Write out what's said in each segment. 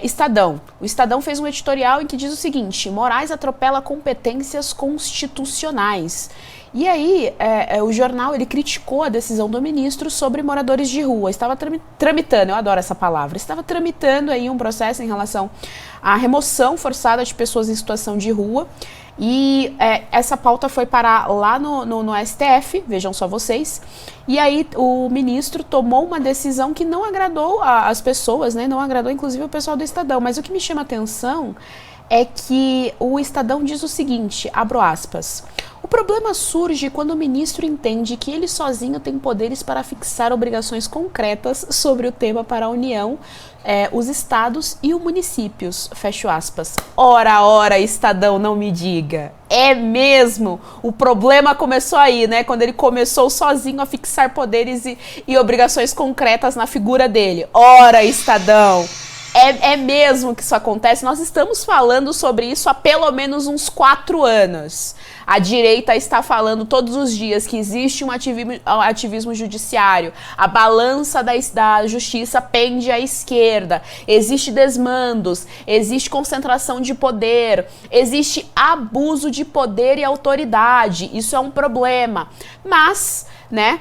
Estadão. O Estadão fez um editorial em que diz o seguinte: Moraes atropela competências constitucionais. E aí, o jornal ele criticou a decisão do ministro sobre moradores de rua. Estava tramitando, eu adoro essa palavra, estava tramitando aí um processo em relação à remoção forçada de pessoas em situação de rua. E essa pauta foi parar lá no STF, vejam só vocês. E aí o ministro tomou uma decisão que não agradou as pessoas, né? Não agradou inclusive o pessoal do Estadão. Mas o que me chama a atenção é que o Estadão diz o seguinte, abro aspas: o problema surge quando o ministro entende que ele sozinho tem poderes para fixar obrigações concretas sobre o tema para a União, os estados e os municípios, fecho aspas. Ora, Estadão, não me diga. É mesmo, o problema começou aí, né? Quando ele começou sozinho a fixar poderes e obrigações concretas na figura dele. Ora, Estadão. É mesmo que isso acontece? Nós estamos falando sobre isso há pelo menos uns 4 anos. A direita está falando todos os dias que existe um ativismo judiciário, a balança da justiça pende à esquerda, existe desmandos, existe concentração de poder, existe abuso de poder e autoridade. Isso é um problema. Mas, né,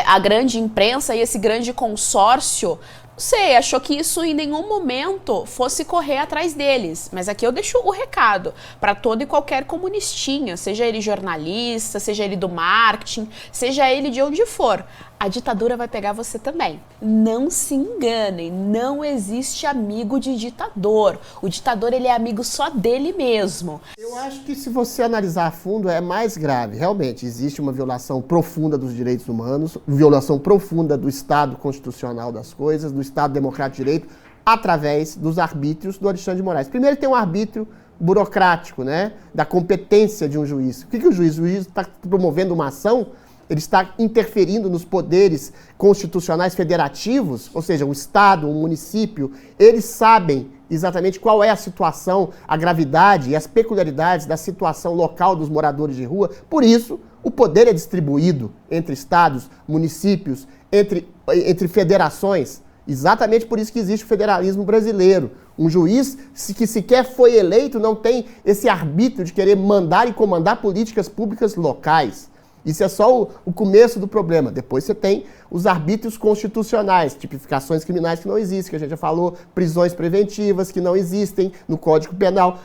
a grande imprensa e esse grande consórcio, não sei, achou que isso em nenhum momento fosse correr atrás deles. Mas aqui eu deixo o recado para todo e qualquer comunistinha, seja ele jornalista, seja ele do marketing, seja ele de onde for. A ditadura vai pegar você também. Não se enganem, não existe amigo de ditador. O ditador, ele é amigo só dele mesmo. Eu acho que se você analisar a fundo é mais grave. Realmente, existe uma violação profunda dos direitos humanos, violação profunda do Estado constitucional das coisas, do Estado democrático de direito, através dos arbítrios do Alexandre de Moraes. Primeiro, tem um arbítrio burocrático, né, da competência de um juiz. O que o juiz? O juiz está promovendo uma ação, ele está interferindo nos poderes constitucionais federativos, ou seja, o Estado, o município, eles sabem exatamente qual é a situação, a gravidade e as peculiaridades da situação local dos moradores de rua. Por isso, o poder é distribuído entre estados, municípios, entre federações. Exatamente por isso que existe o federalismo brasileiro. Um juiz que sequer foi eleito não tem esse arbítrio de querer mandar e comandar políticas públicas locais. Isso é só o começo do problema. Depois você tem os arbítrios constitucionais, tipificações criminais que não existem, que a gente já falou, prisões preventivas que não existem no Código Penal,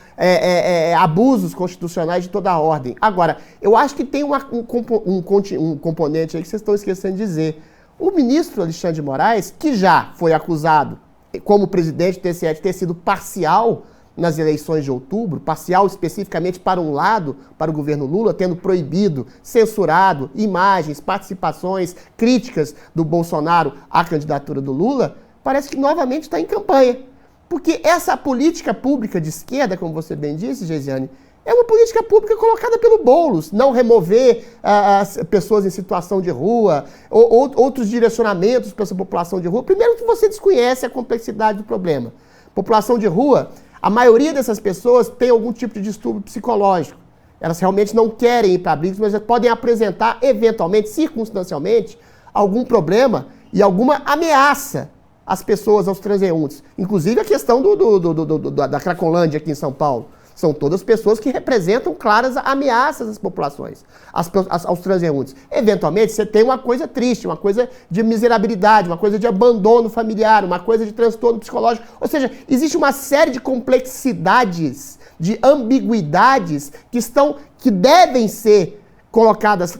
abusos constitucionais de toda a ordem. Agora, eu acho que tem um componente aí que vocês estão esquecendo de dizer. O ministro Alexandre de Moraes, que já foi acusado, como presidente do TSE, de ter sido parcial nas eleições de outubro, parcial especificamente para um lado, para o governo Lula, tendo proibido, censurado imagens, participações, críticas do Bolsonaro à candidatura do Lula, parece que novamente está em campanha. Porque essa política pública de esquerda, como você bem disse, Geisiane, é uma política pública colocada pelo Boulos, não remover as pessoas em situação de rua, ou outros direcionamentos para essa população de rua. Primeiro que você desconhece a complexidade do problema. População de rua, a maioria dessas pessoas tem algum tipo de distúrbio psicológico. Elas realmente não querem ir para abrigos, mas podem apresentar, eventualmente, circunstancialmente, algum problema e alguma ameaça às pessoas, aos transeuntes. Inclusive a questão da Cracolândia aqui em São Paulo. São todas pessoas que representam claras ameaças às populações, aos transeuntes. Eventualmente, você tem uma coisa triste, uma coisa de miserabilidade, uma coisa de abandono familiar, uma coisa de transtorno psicológico. Ou seja, existe uma série de complexidades, de ambiguidades que devem ser colocadas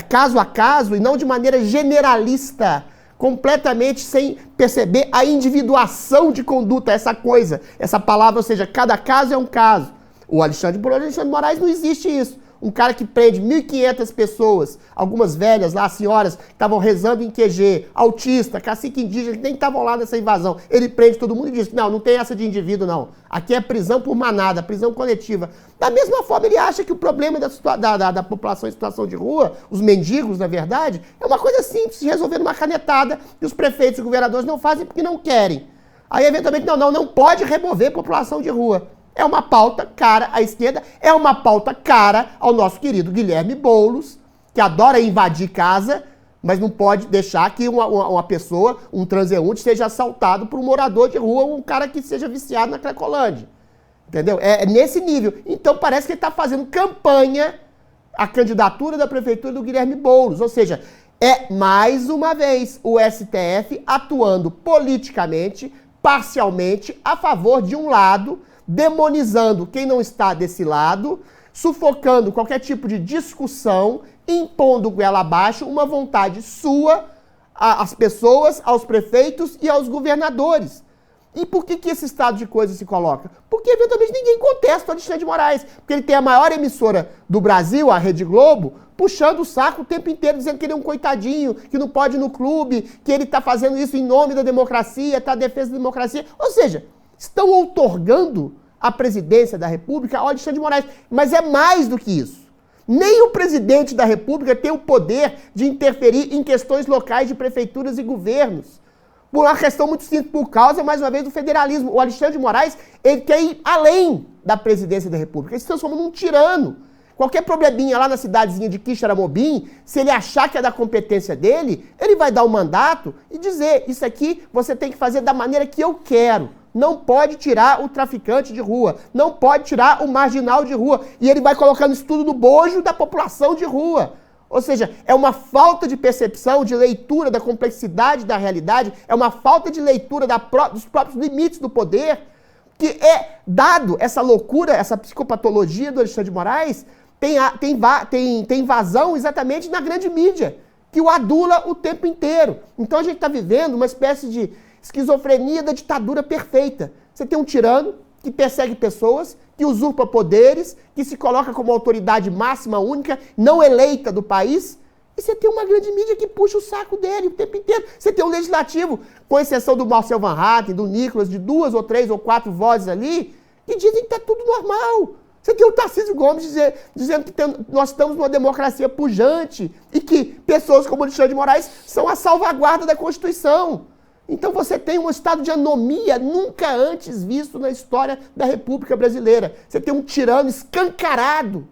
caso a caso e não de maneira generalista, completamente sem perceber a individuação de conduta, essa palavra, ou seja, cada caso é um caso. O Alexandre de Moraes não existe isso. Um cara que prende 1.500 pessoas, algumas velhas lá, senhoras, que estavam rezando em QG, autista, cacique indígena, que nem estavam lá nessa invasão. Ele prende todo mundo e diz, não tem essa de indivíduo, não. Aqui é prisão por manada, prisão coletiva. Da mesma forma, ele acha que o problema da população em situação de rua, os mendigos, na verdade, é uma coisa simples de resolver numa canetada, e os prefeitos e governadores não fazem porque não querem. Aí, eventualmente, não pode remover população de rua. É uma pauta cara à esquerda, é uma pauta cara ao nosso querido Guilherme Boulos, que adora invadir casa, Mas não pode deixar que uma pessoa, um transeunte, seja assaltado por um morador de rua ou um cara que seja viciado na Cracolândia. Entendeu? É nesse nível. Então parece que ele está fazendo campanha a candidatura da prefeitura do Guilherme Boulos. Ou seja, é mais uma vez o STF atuando politicamente, parcialmente, a favor de um lado, demonizando quem não está desse lado, sufocando qualquer tipo de discussão, impondo goela abaixo uma vontade sua às pessoas, aos prefeitos e aos governadores. E por que esse estado de coisas se coloca? Porque eventualmente ninguém contesta o Alexandre de Moraes, porque ele tem a maior emissora do Brasil, a Rede Globo, puxando o saco o tempo inteiro, dizendo que ele é um coitadinho, que não pode ir no clube, que ele está fazendo isso em nome da democracia, está a defesa da democracia. Ou seja, estão outorgando a presidência da República ao Alexandre de Moraes. Mas é mais do que isso. Nem o presidente da República tem o poder de interferir em questões locais de prefeituras e governos. Por uma questão muito simples, por causa, mais uma vez, do federalismo. O Alexandre de Moraes, ele quer ir além da presidência da República. Ele se transforma num tirano. Qualquer probleminha lá na cidadezinha de Quixeramobim, se ele achar que é da competência dele, ele vai dar um mandato e dizer, isso aqui você tem que fazer da maneira que eu quero. Não pode tirar o traficante de rua, não pode tirar o marginal de rua. E ele vai colocando isso tudo no bojo da população de rua. Ou seja, é uma falta de percepção, de leitura da complexidade da realidade, é uma falta de leitura dos próprios limites do poder, que é dado essa loucura, essa psicopatologia do Alexandre de Moraes, tem vazão exatamente na grande mídia, que o adula o tempo inteiro. Então a gente está vivendo uma espécie de esquizofrenia da ditadura perfeita. Você tem um tirano que persegue pessoas, que usurpa poderes, que se coloca como autoridade máxima, única, não eleita do país, e você tem uma grande mídia que puxa o saco dele o tempo inteiro. Você tem um legislativo, com exceção do Marcel Van Hatten, do Nicolas, de 2 ou 3 ou 4 vozes ali, que dizem que está tudo normal. Você tem o Tarcísio Gomes dizendo que nós estamos numa democracia pujante e que pessoas como Alexandre de Moraes são a salvaguarda da Constituição. Então você tem um estado de anomia nunca antes visto na história da República Brasileira. Você tem um tirano escancarado,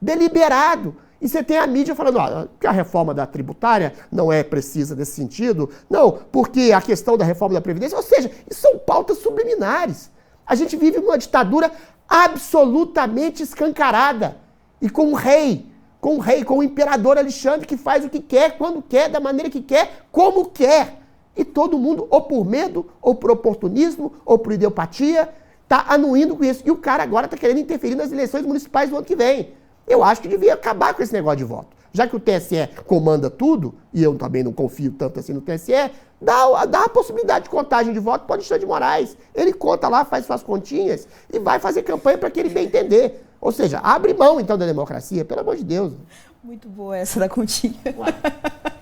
deliberado. E você tem a mídia falando que a reforma da tributária não é precisa nesse sentido. Não, porque a questão da reforma da Previdência... Ou seja, isso são pautas subliminares. A gente vive numa ditadura absolutamente escancarada. E com o imperador Alexandre, que faz o que quer, quando quer, da maneira que quer, como quer. E todo mundo, ou por medo, ou por oportunismo, ou por ideopatia, está anuindo com isso. E o cara agora está querendo interferir nas eleições municipais do ano que vem. Eu acho que devia acabar com esse negócio de voto. Já que o TSE comanda tudo, e eu também não confio tanto assim no TSE, dá a possibilidade de contagem de voto para o Alexandre de Moraes. Ele conta lá, faz suas continhas e vai fazer campanha para que ele bem entender. Ou seja, abre mão então da democracia, pelo amor de Deus. Muito boa essa da continha. Ué,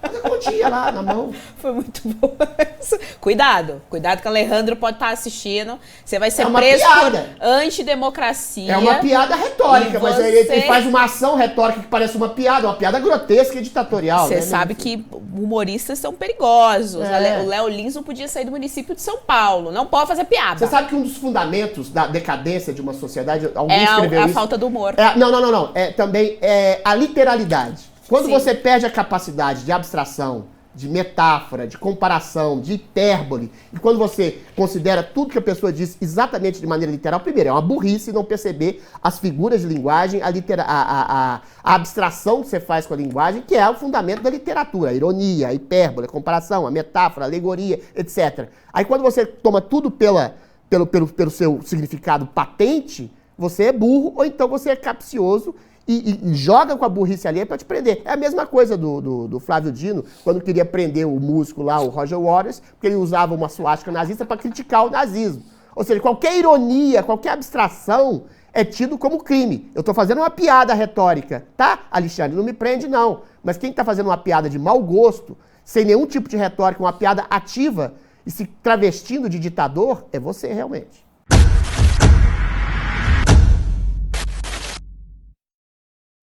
faz a continha lá na mão. Foi muito boa essa. Cuidado que o Alejandro pode estar assistindo. Você vai ser preso piada. Por antidemocracia. É uma piada retórica, mas ele faz uma ação retórica que parece uma piada grotesca e ditatorial. Você sabe que humoristas são perigosos. O Léo Lins não podia sair do município de São Paulo. Não pode fazer piada. Você sabe que um dos fundamentos da decadência de uma sociedade... Alguém escreveu a isso, falta do humor. Não. Também a literalidade. Quando Sim. você perde a capacidade de abstração, de metáfora, de comparação, de hipérbole, e quando você considera tudo que a pessoa diz exatamente de maneira literal, primeiro, é uma burrice não perceber as figuras de linguagem, a abstração que você faz com a linguagem, que é o fundamento da literatura, a ironia, a hipérbole, a comparação, a metáfora, a alegoria, etc. Aí quando você toma tudo pelo seu significado patente, você é burro, ou então você é capcioso, e joga com a burrice ali para te prender. É a mesma coisa do Flávio Dino, quando queria prender o músico lá, o Roger Waters, porque ele usava uma suástica nazista para criticar o nazismo. Ou seja, qualquer ironia, qualquer abstração é tido como crime. Eu estou fazendo uma piada retórica, tá, Alexandre? Não me prende, não. Mas quem está fazendo uma piada de mau gosto, sem nenhum tipo de retórica, uma piada ativa, e se travestindo de ditador, é você realmente.